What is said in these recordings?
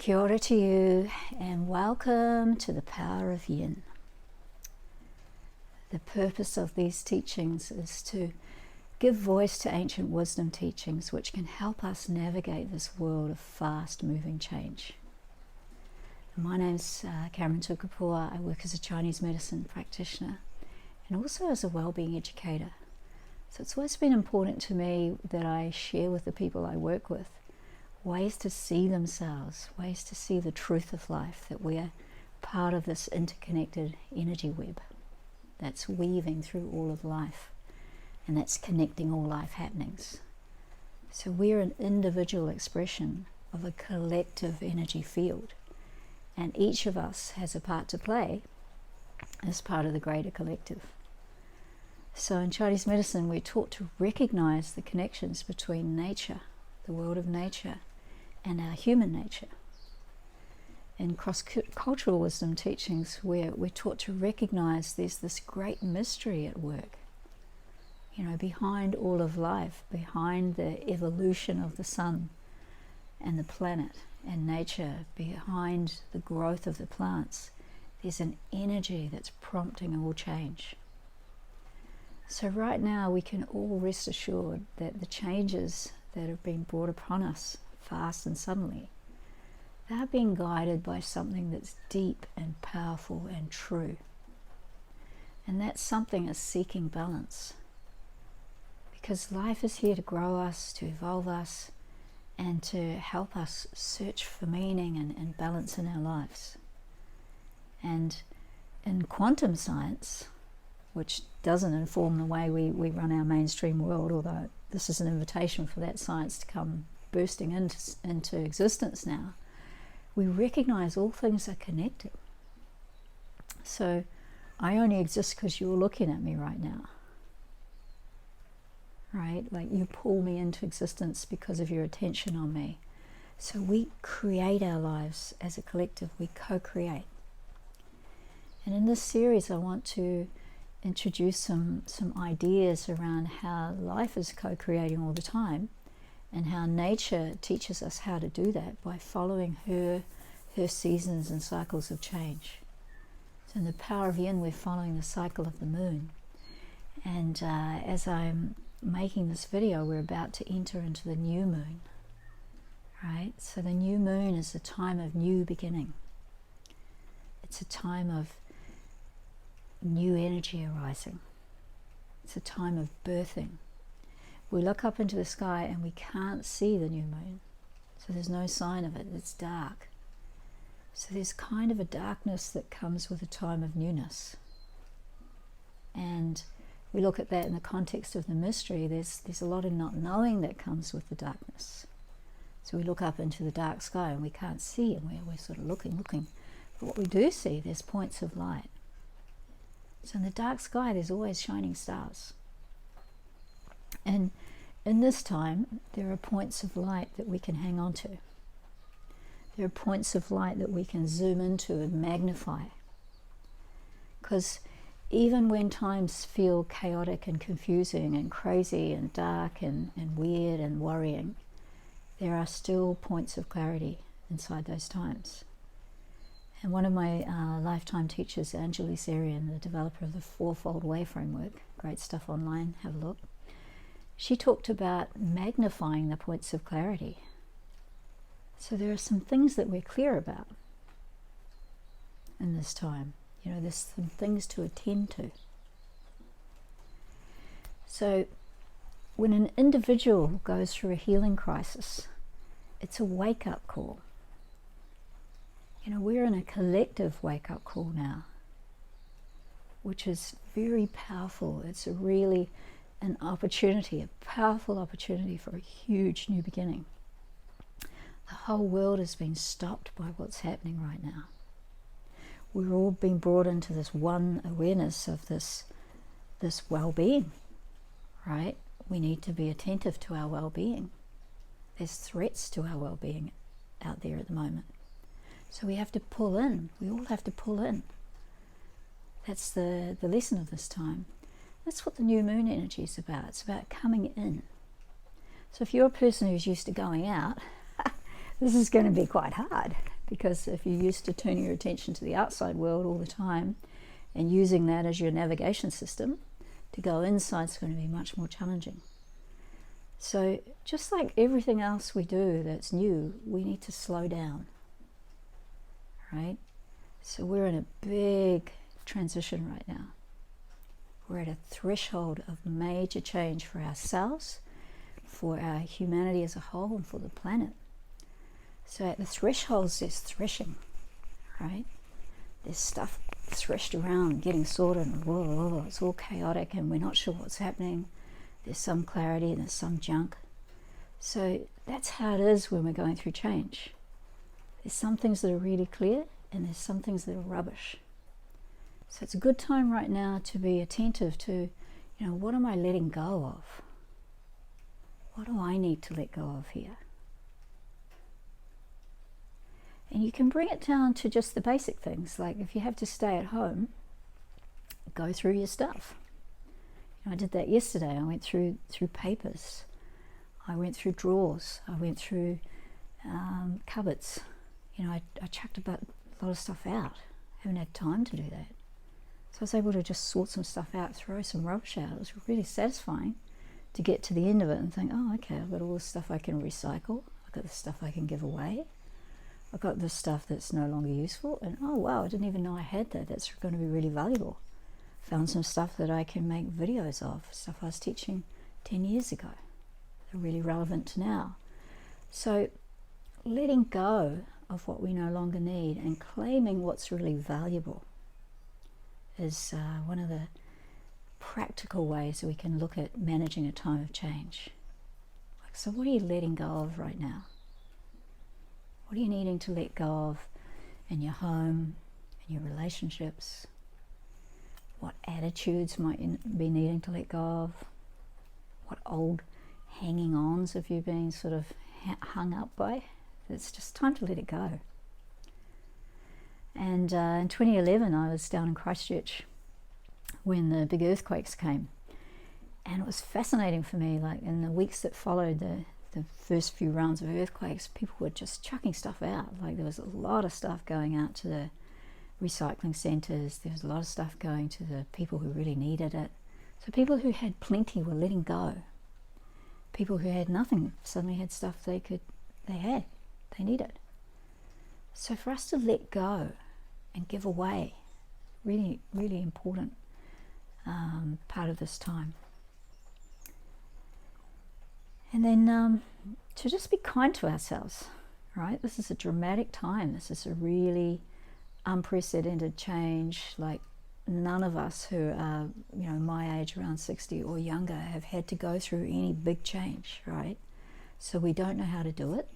Kia ora to you, and welcome to the Power of Yin. The purpose of these teachings is to give voice to ancient wisdom teachings which can help us navigate this world of fast-moving change. My name's Cameron Tukapua. I work as a Chinese medicine practitioner and also as a well-being educator. So it's always been important to me that I share with the people I work with ways to see themselves, ways to see the truth of life, that we're part of this interconnected energy web that's weaving through all of life and that's connecting all life happenings. So we're an individual expression of a collective energy field, and each of us has a part to play as part of the greater collective. So in Chinese medicine, we're taught to recognize the connections between nature, the world of nature, and our human nature. In cross-cultural wisdom teachings, we're taught to recognize there's this great mystery at work, behind all of life, behind the evolution of the sun and the planet and nature, behind the growth of the plants. There's an energy that's prompting all change. So right now we can all rest assured that the changes that have been brought upon us fast and suddenly, they're being guided by something that's deep and powerful and true. And that something is seeking balance. Because life is here to grow us, to evolve us, and to help us search for meaning and balance in our lives. And in quantum science, which doesn't inform the way we run our mainstream world, although this is an invitation for that science to come bursting into existence now, we recognize all things are connected. So I only exist because you're looking at me right now. Right? Like you pull me into existence because of your attention on me. So we create our lives as a collective, we co-create. And in this series I want to introduce some ideas around how life is co-creating all the time, and how nature teaches us how to do that by following her seasons and cycles of change. So in the Power of Yin, we're following the cycle of the moon. And as I'm making this video, we're about to enter into the new moon. Right? So the new moon is a time of new beginning. It's a time of new energy arising. It's a time of birthing. We look up into the sky and we can't see the new moon. So there's no sign of it. It's dark. So there's kind of a darkness that comes with a time of newness. And we look at that in the context of the mystery. There's a lot of not knowing that comes with the darkness. So we look up into the dark sky and we can't see, and we're sort of looking. But what we do see, there's points of light. So in the dark sky, there's always shining stars. And in this time, there are points of light that we can hang on to. There are points of light that we can zoom into and magnify. Because even when times feel chaotic and confusing and crazy and dark and weird and worrying, there are still points of clarity inside those times. And one of my lifetime teachers, Anjali Serian, the developer of the Fourfold Way framework, great stuff online, have a look. She talked about magnifying the points of clarity. So there are some things that we're clear about in this time. There's some things to attend to. So when an individual goes through a healing crisis, it's a wake-up call. We're in a collective wake-up call now, which is very powerful. It's really an opportunity, a powerful opportunity for a huge new beginning. The whole world has been stopped by what's happening right now. We're all being brought into this one awareness of this well-being, right? We need to be attentive to our well-being. There's threats to our well-being out there at the moment. So we have to pull in. We all have to pull in. That's the lesson of this time. That's what the new moon energy is about. It's about coming in. So if you're a person who's used to going out, this is going to be quite hard, Because if you're used to turning your attention to the outside world all the time and using that as your navigation system, to go inside is going to be much more challenging. So just like everything else we do that's new, we need to slow down, right? So we're in a big transition right now. We're at a threshold of major change for ourselves, for our humanity as a whole, and for the planet. So at the thresholds, there's threshing, right? There's stuff threshed around, getting sorted, and whoa, it's all chaotic, and we're not sure what's happening. There's some clarity and there's some junk. So that's how it is when we're going through change. There's some things that are really clear, and there's some things that are rubbish. So it's a good time right now to be attentive to, what am I letting go of? What do I need to let go of here? And you can bring it down to just the basic things, like if you have to stay at home, go through your stuff. I did that yesterday. I went through papers. I went through drawers. I went through cupboards. I chucked a lot of stuff out. I haven't had time to do that. So I was able to just sort some stuff out, throw some rubbish out. It was really satisfying to get to the end of it and think, oh, okay, I've got all this stuff I can recycle. I've got the stuff I can give away. I've got this stuff that's no longer useful. And oh, wow, I didn't even know I had that. That's going to be really valuable. Found some stuff that I can make videos of, stuff I was teaching 10 years ago. They're really relevant to now. So letting go of what we no longer need and claiming what's really valuable is one of the practical ways that we can look at managing a time of change. So what are you letting go of right now? What are you needing to let go of in your home, in your relationships? What attitudes might you be needing to let go of? What old hanging-ons have you been sort of hung up by? It's just time to let it go. And in 2011, I was down in Christchurch when the big earthquakes came. And it was fascinating for me, like in the weeks that followed the first few rounds of earthquakes, people were just chucking stuff out. Like there was a lot of stuff going out to the recycling centres. There was a lot of stuff going to the people who really needed it. So people who had plenty were letting go. People who had nothing suddenly had stuff they needed. So for us to let go and give away, really, really important part of this time. And then to just be kind to ourselves, right? This is a dramatic time. This is a really unprecedented change. Like none of us who are, my age, around 60 or younger, have had to go through any big change, right? So we don't know how to do it.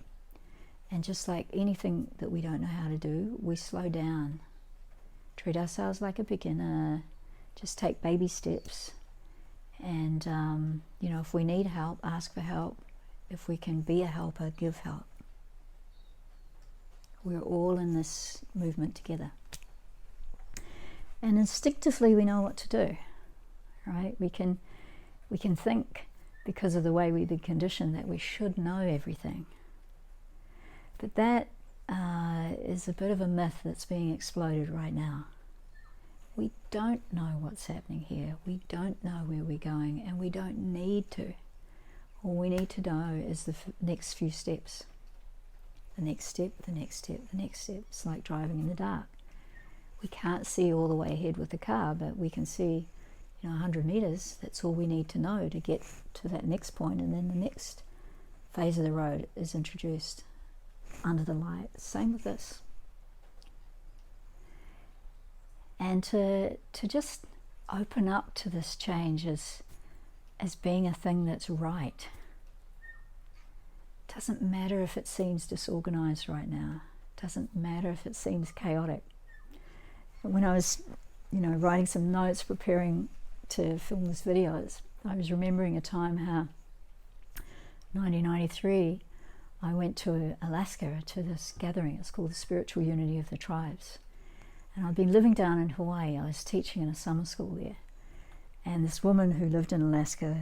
And just like anything that we don't know how to do, we slow down. Treat ourselves like a beginner. Just take baby steps. And, if we need help, ask for help. If we can be a helper, give help. We're all in this movement together. And instinctively we know what to do, right? We can think, because of the way we've been conditioned, that we should know everything. But that is a bit of a myth that's being exploded right now. We don't know what's happening here. We don't know where we're going, and we don't need to. All we need to know is the next few steps. The next step, the next step, the next step. It's like driving in the dark. We can't see all the way ahead with the car, but we can see 100 meters. That's all we need to know to get to that next point, and then the next phase of the road is introduced under the light. Same with this. And to just open up to this change as being a thing that's right. Doesn't matter if it seems disorganized right now. Doesn't matter if it seems chaotic. When I was, writing some notes, preparing to film this video, I was remembering a time how 1993 I went to Alaska to this gathering. It's called the Spiritual Unity of the Tribes. And I'd been living down in Hawaii. I was teaching in a summer school there. And this woman who lived in Alaska,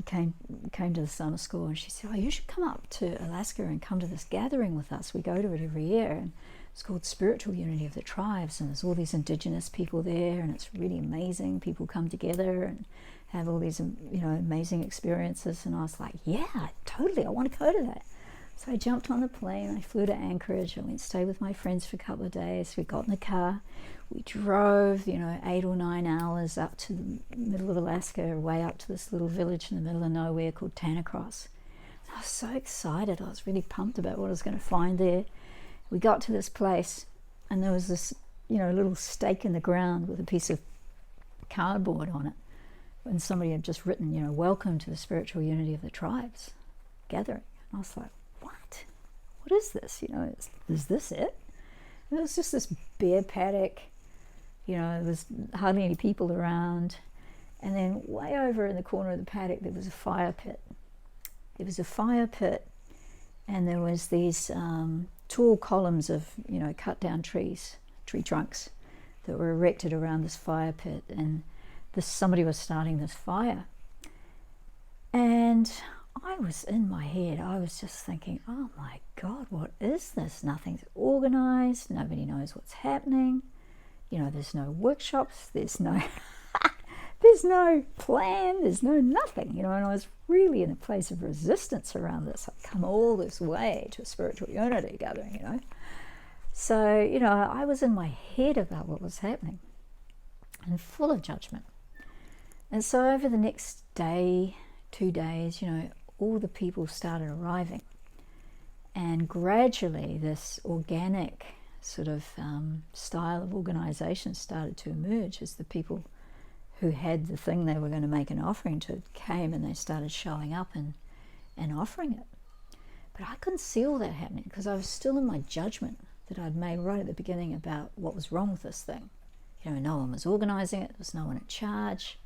came to the summer school, and she said, oh, you should come up to Alaska and come to this gathering with us. We go to it every year, and it's called Spiritual Unity of the Tribes, and there's all these indigenous people there, and it's really amazing. People come together and have all these, amazing experiences. And I was like, yeah, totally, I want to go to that. So I jumped on the plane, I flew to Anchorage, I went to stay with my friends for a couple of days. We got in the car, we drove, 8 or 9 hours up to the middle of Alaska, way up to this little village in the middle of nowhere called Tanacross. I was so excited, I was really pumped about what I was going to find there. We got to this place, and there was this, little stake in the ground with a piece of cardboard on it. And somebody had just written, welcome to the Spiritual Unity of the Tribes gathering. And I was like, what is this? Is this it? And it was just this bare paddock. There was hardly any people around. And then way over in the corner of the paddock, there was a fire pit. There was a fire pit, and there was these tall columns of, cut down tree trunks that were erected around this fire pit. And somebody was starting this fire. And I was in my head, I was just thinking, oh my God, what is this? Nothing's organized, nobody knows what's happening. There's no workshops, there's no there's no plan, there's no nothing, and I was really in a place of resistance around this. I'd come all this way to a spiritual unity gathering, So, I was in my head about what was happening and full of judgment. And so over the next day, 2 days, all the people started arriving, and gradually this organic sort of style of organization started to emerge as the people who had the thing they were going to make an offering to came, and they started showing up and offering it. But I couldn't see all that happening because I was still in my judgment that I'd made right at the beginning about what was wrong with this thing. No one was organizing it, there was no one in charge,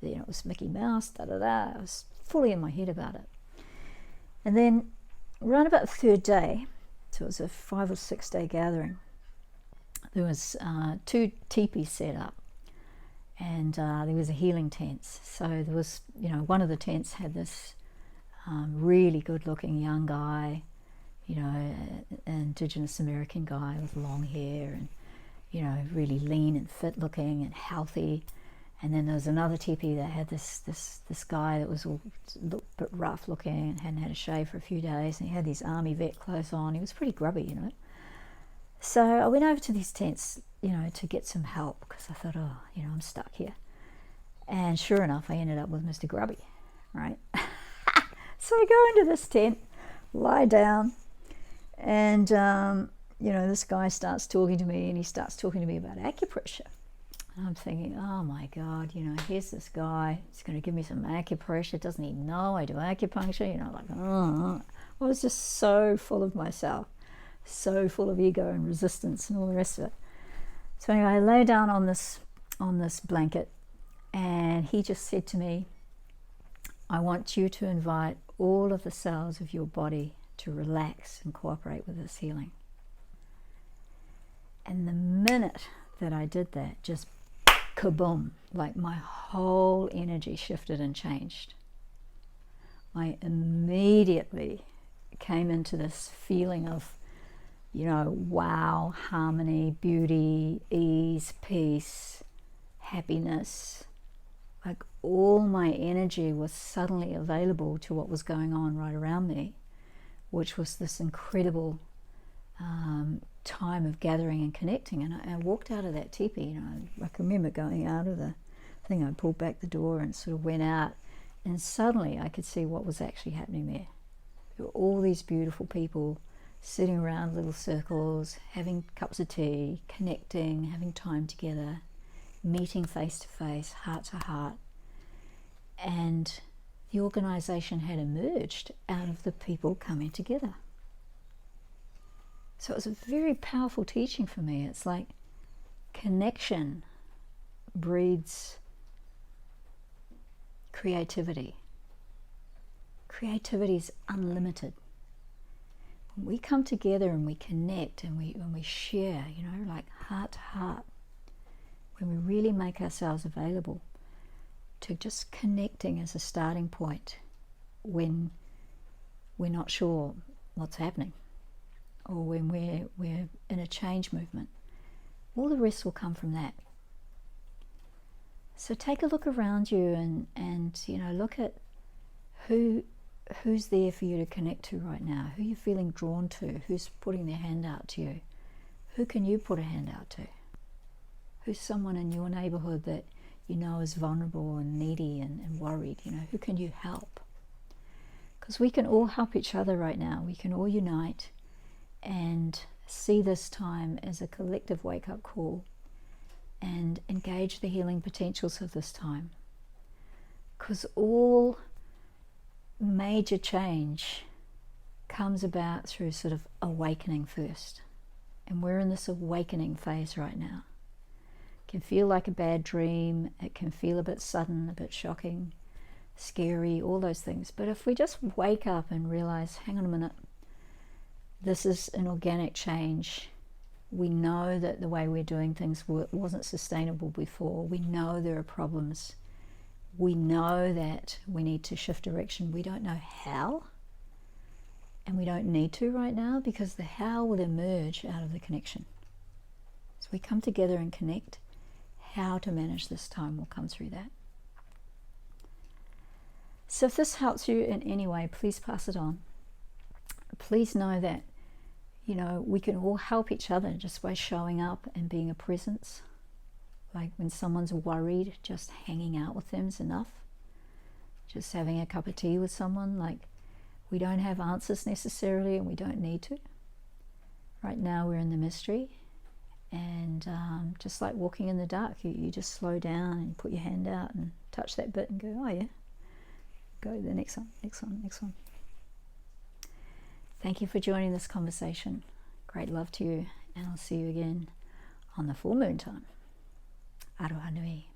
it was Mickey Mouse, I was fully in my head about it. And then around about the 3rd day, so it was a 5 or 6 day gathering, there was 2 teepees set up, and there was a healing tent. So there was, one of the tents had this really good looking young guy, an indigenous American guy with long hair and, really lean and fit looking and healthy. And then there was another teepee that had this guy that was looked a bit rough looking and hadn't had a shave for a few days, and he had these army vet clothes on. He was pretty grubby, So I went over to these tents, to get some help, because I thought, I'm stuck here. And sure enough, I ended up with Mr. Grubby, right? So I go into this tent, lie down, and, this guy starts talking to me, and he starts talking to me about acupressure. I'm thinking, oh my God, here's this guy, he's going to give me some acupressure, doesn't he know I do acupuncture? I was just so full of myself, so full of ego and resistance and all the rest of it. So anyway, I lay down on this blanket, and he just said to me, I want you to invite all of the cells of your body to relax and cooperate with this healing. And the minute that I did that, just kaboom, like my whole energy shifted and changed. I immediately came into this feeling of, wow, harmony, beauty, ease, peace, happiness. Like all my energy was suddenly available to what was going on right around me, which was this incredible time of gathering and connecting. And I walked out of that teepee, I can remember going out of the thing. I pulled back the door and sort of went out, and suddenly I could see what was actually happening there. There were all these beautiful people sitting around little circles, having cups of tea, connecting, having time together, meeting face to face, heart to heart. And the organization had emerged out of the people coming together. So it was a very powerful teaching for me. It's like connection breeds creativity. Creativity is unlimited. When we come together and we connect and we share, like heart to heart, when we really make ourselves available, to just connecting as a starting point when we're not sure what's happening, or when we're in a change movement. All the rest will come from that. So take a look around you and look at who's there for you to connect to right now, who you're feeling drawn to, who's putting their hand out to you. Who can you put a hand out to? Who's someone in your neighborhood that you know is vulnerable and needy and worried? Who can you help? Because we can all help each other right now. We can all unite and see this time as a collective wake-up call and engage the healing potentials of this time. Because all major change comes about through sort of awakening first. And we're in this awakening phase right now. It can feel like a bad dream. It can feel a bit sudden, a bit shocking, scary, all those things. But if we just wake up and realize, hang on a minute, this is an organic change. We know that the way we're doing things wasn't sustainable before. We know there are problems. We know that we need to shift direction. We don't know how, and we don't need to right now, because the how will emerge out of the connection. So we come together and connect. How to manage this time will come through that. So if this helps you in any way, please pass it on. Please know that we can all help each other just by showing up and being a presence. Like when someone's worried, just hanging out with them is enough. Just having a cup of tea with someone. Like, we don't have answers necessarily, and we don't need to. Right now we're in the mystery, and just like walking in the dark, you just slow down and put your hand out and touch that bit and go, oh yeah, go to the next one, next one, next one. Thank you for joining this conversation. Great love to you, and I'll see you again on the full moon time. Aroha nui.